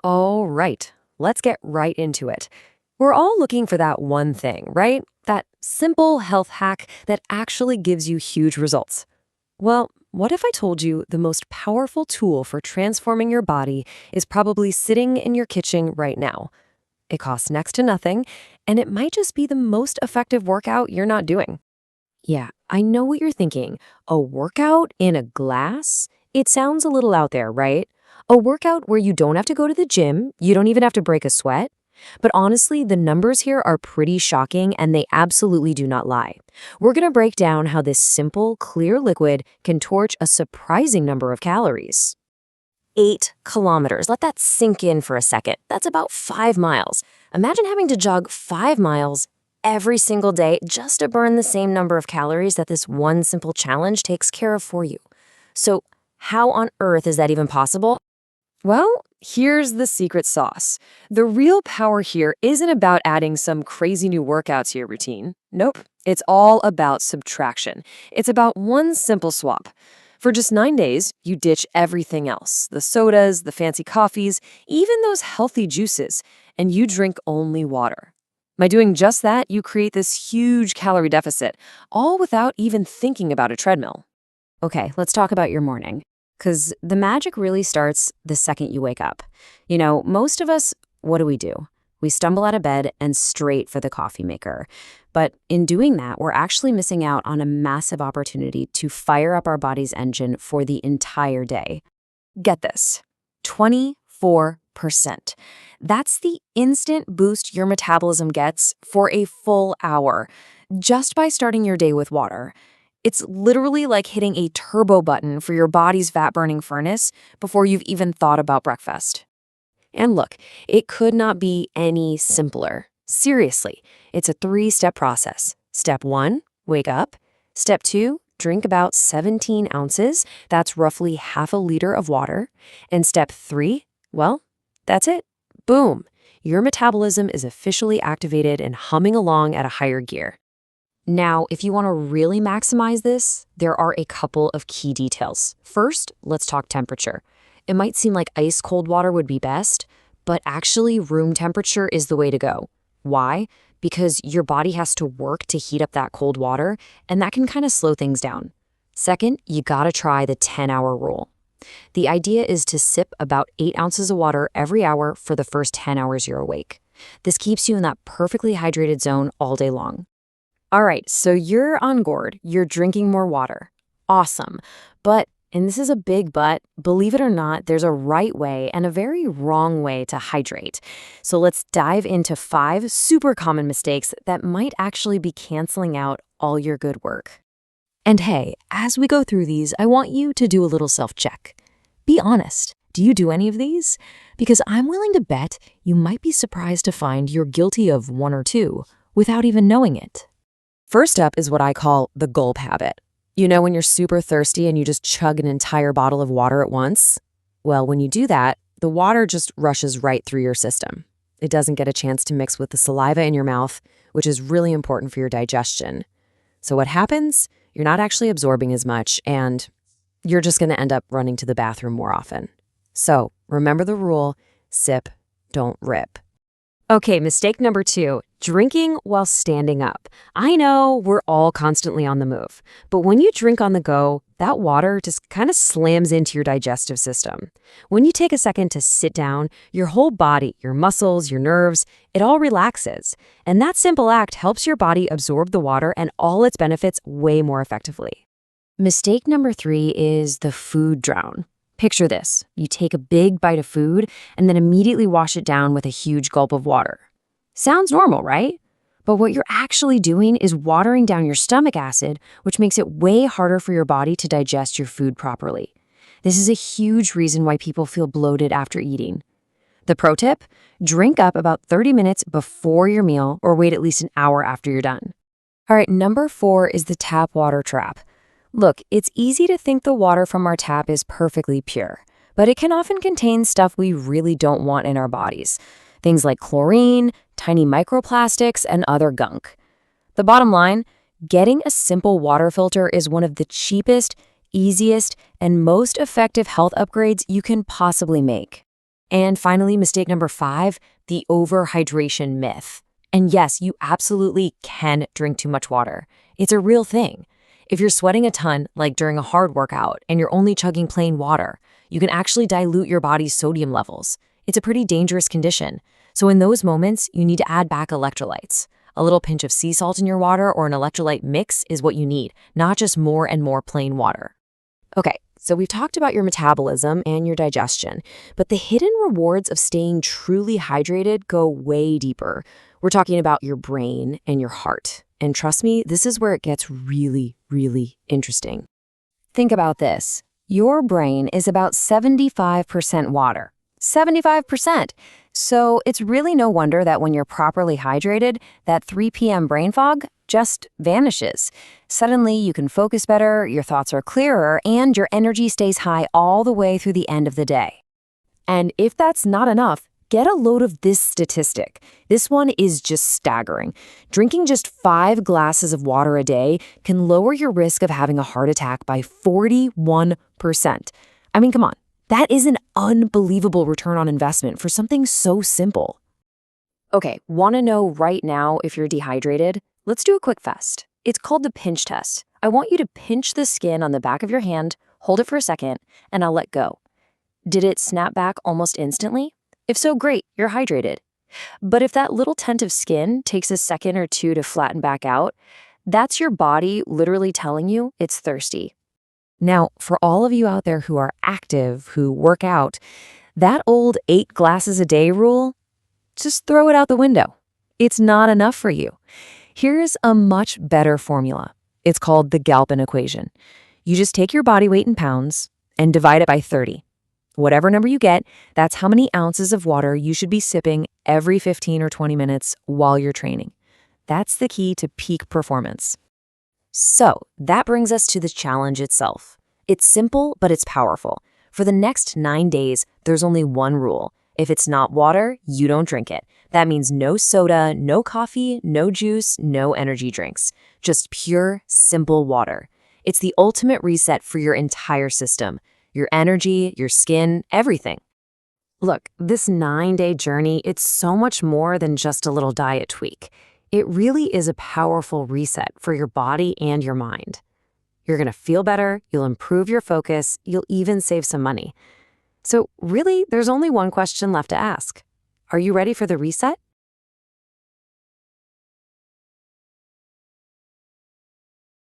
All right, let's get right into it. We're all looking for that one thing, right? That simple health hack that actually gives you huge results. Well, what if I told you the most powerful tool for transforming your body is probably sitting in your kitchen right now? It costs next to nothing, and it might just be the most effective workout you're not doing. Yeah, I know what you're thinking. A workout in a glass? It sounds a little out there, right? A workout where you don't have to go to the gym, you don't even have to break a sweat. But honestly, the numbers here are pretty shocking and they absolutely do not lie. We're going to break down how this simple, clear liquid can torch a surprising number of calories. 8 kilometers. Let that sink in for a second. That's about 5 miles. Imagine having to jog 5 miles every single day just to burn the same number of calories that this one simple challenge takes care of for you. So, how on earth is that even possible? Well, here's the secret sauce. The real power here isn't about adding some crazy new workout to your routine. Nope. It's all about subtraction. It's about one simple swap. For just 9 days, you ditch everything else, the sodas, the fancy coffees, even those healthy juices, and you drink only water. By doing just that, you create this huge calorie deficit, all without even thinking about a treadmill. Okay, let's talk about your morning. Because the magic really starts the second you wake up. You know, most of us, what do? We stumble out of bed and straight for the coffee maker. But in doing that, we're actually missing out on a massive opportunity to fire up our body's engine for the entire day. Get this, 24%. That's the instant boost your metabolism gets for a full hour, just by starting your day with water. It's literally like hitting a turbo button for your body's fat-burning furnace before you've even thought about breakfast. And look, it could not be any simpler. Seriously, it's a 3-step process. Step 1, wake up. Step 2, drink about 17 ounces. That's roughly half a liter of water. And step 3, well, that's it. Boom. Your metabolism is officially activated and humming along at a higher gear. Now, if you want to really maximize this, there are a couple of key details. First, let's talk temperature. It might seem like ice-cold water would be best, but actually room temperature is the way to go. Why? Because your body has to work to heat up that cold water, and that can kind of slow things down. Second, you gotta try the 10-hour rule. The idea is to sip about 8 ounces of water every hour for the first 10 hours you're awake. This keeps you in that perfectly hydrated zone all day long. All right, so you're on board. You're drinking more water. Awesome. But, and this is a big but, believe it or not, there's a right way and a very wrong way to hydrate. So let's dive into 5 super common mistakes that might actually be canceling out all your good work. And hey, as we go through these, I want you to do a little self-check. Be honest. Do you do any of these? Because I'm willing to bet you might be surprised to find you're guilty of 1 or 2 without even knowing it. First up is what I call the gulp habit. You know when you're super thirsty and you just chug an entire bottle of water at once? Well, when you do that, the water just rushes right through your system. It doesn't get a chance to mix with the saliva in your mouth, which is really important for your digestion. So what happens? You're not actually absorbing as much, and you're just going to end up running to the bathroom more often. So remember the rule, sip, don't rip. Okay, mistake number 2, drinking while standing up. I know we're all constantly on the move, but when you drink on the go, that water just kind of slams into your digestive system. When you take a second to sit down, your whole body, your muscles, your nerves, it all relaxes. And that simple act helps your body absorb the water and all its benefits way more effectively. Mistake number 3 is the food drown. Picture this. You take a big bite of food and then immediately wash it down with a huge gulp of water. Sounds normal, right? But what you're actually doing is watering down your stomach acid, which makes it way harder for your body to digest your food properly. This is a huge reason why people feel bloated after eating. The pro tip? Drink up about 30 minutes before your meal or wait at least an hour after you're done. All right, number 4 is the tap water trap. Look, it's easy to think the water from our tap is perfectly pure, but it can often contain stuff we really don't want in our bodies. Things like chlorine, tiny microplastics, and other gunk. The bottom line, getting a simple water filter is one of the cheapest, easiest, and most effective health upgrades you can possibly make. And finally, mistake number 5, the overhydration myth. And yes, you absolutely can drink too much water. It's a real thing. If you're sweating a ton, like during a hard workout, and you're only chugging plain water, you can actually dilute your body's sodium levels. It's a pretty dangerous condition. So in those moments, you need to add back electrolytes. A little pinch of sea salt in your water or an electrolyte mix is what you need, not just more and more plain water. Okay, so we've talked about your metabolism and your digestion, but the hidden rewards of staying truly hydrated go way deeper. We're talking about your brain and your heart. And trust me, this is where it gets really, really interesting. Think about this. Your brain is about 75% water. 75%. So it's really no wonder that when you're properly hydrated, that 3 p.m. brain fog just vanishes. Suddenly, you can focus better, your thoughts are clearer, and your energy stays high all the way through the end of the day. And if that's not enough, get a load of this statistic. This one is just staggering. Drinking just 5 glasses of water a day can lower your risk of having a heart attack by 41%. I mean, come on. That is an unbelievable return on investment for something so simple. Okay, want to know right now if you're dehydrated? Let's do a quick test. It's called the pinch test. I want you to pinch the skin on the back of your hand, hold it for a second, and I'll let go. Did it snap back almost instantly? If so, great, you're hydrated. But if that little tent of skin takes a second or two to flatten back out, that's your body literally telling you it's thirsty. Now, for all of you out there who are active, who work out, that old 8 glasses a day rule, just throw it out the window. It's not enough for you. Here's a much better formula. It's called the Galpin equation. You just take your body weight in pounds and divide it by 30. Whatever number you get, that's how many ounces of water you should be sipping every 15 or 20 minutes while you're training. That's the key to peak performance. So that brings us to the challenge itself. It's simple, but it's powerful. For the next 9 days, there's only one rule. If it's not water, you don't drink it. That means no soda, no coffee, no juice, no energy drinks. Just pure, simple water. It's the ultimate reset for your entire system. Your energy, your skin, everything. Look, this 9-day journey, it's so much more than just a little diet tweak. It really is a powerful reset for your body and your mind. You're going to feel better, you'll improve your focus, you'll even save some money. So really, there's only one question left to ask. Are you ready for the reset?